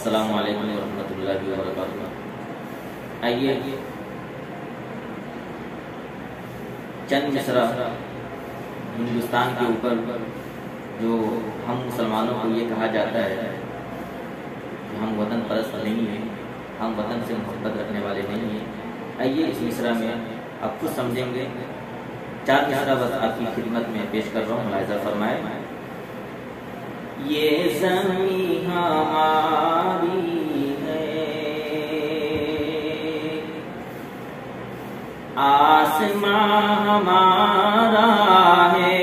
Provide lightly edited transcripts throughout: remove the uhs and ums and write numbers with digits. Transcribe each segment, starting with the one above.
السلام علیکم ورحمۃ اللہ وبرکاتہ۔ آئیے چند مصرع ہندوستان کے اوپر جو ہم مسلمانوں کو یہ کہا جاتا ہے کہ ہم وطن پرست نہیں ہیں، ہم وطن سے محبت رکھنے والے نہیں ہیں، آئیے اس مصرع میں آپ خود سمجھیں گے۔ 4 مصرع بس آپ کی خدمت میں پیش کر رہا ہوں، ملاحظہ فرمائے۔ یہ زمین ہماری ہے، آسمان ہمارا ہے،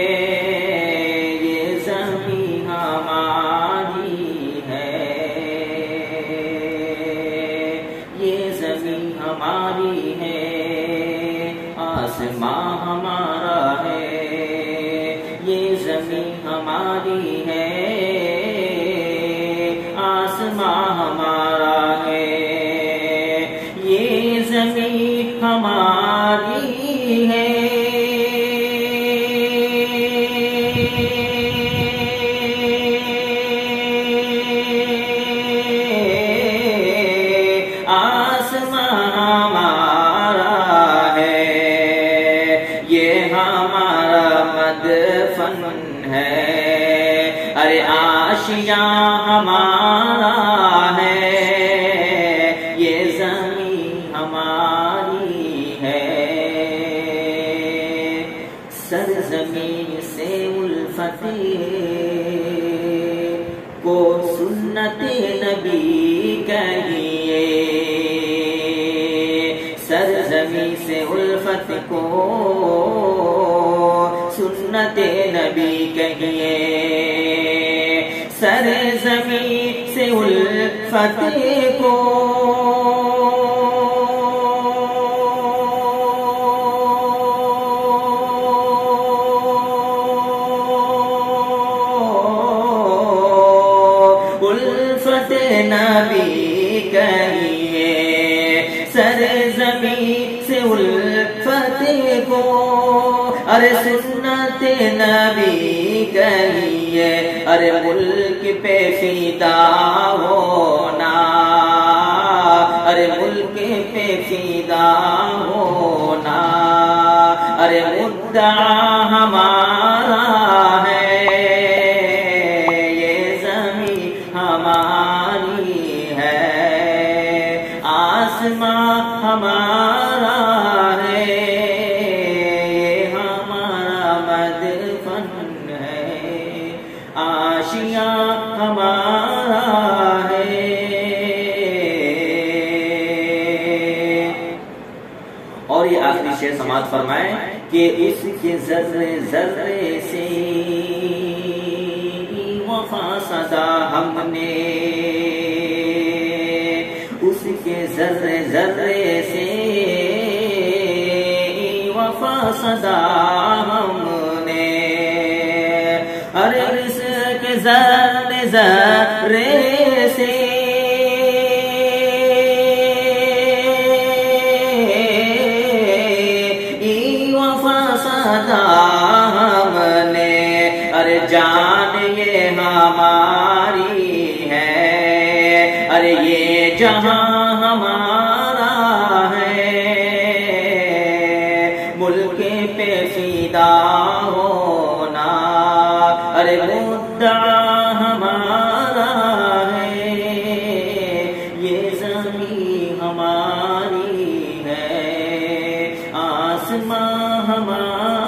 یہ زمین ہماری ہے، یہ زمین ہماری ہے، آسمان ہمارا ہے، یہ زمین ہماری ہے، آسمان ہمارا ہے، یہ زمین ہماری ہے، آسمان ہمارا ہے، یہ ہمارا مدفن ہے، ارے آشیاں ہمارا ہے، یہ زمین ہماری ہے، سرزمین سے الفت کو سنت نبی کہیے، سرزمین سے الفت کو سنت نبی کہیے، سرزمین سے الفت کو الفت نبی کہیے، سرزمین سے الفت کو، ارے سنت نبی کہیے، ارے ملک پہ فدا ہونا، ارے ملک پہ فدا ہونا، ارے مدعا ہمارا ہے، یہ زمین ہماری ہے، آسمان ہمارا ہے، یہ ہمارا مدفن ہے، آشیاں ہمارا ہے۔ اور یہ آخری شعر سماعت فرمائے کہ اس کے ذرے ذرے سے وفا صدا ہم نے، اس کے ذرے ذرے سے وفا صدا ہم نے، ارے اس کے ذرے ذرے سے وفا صدا ہم نے، ارے جان یہ ہماری ہے، ارے یہ جہاں ہمارا ہے، ملک پہ فدا ہونا، ارے مدعا ہمارا ہے، یہ زمین ہماری ہے، آسمان ہمارا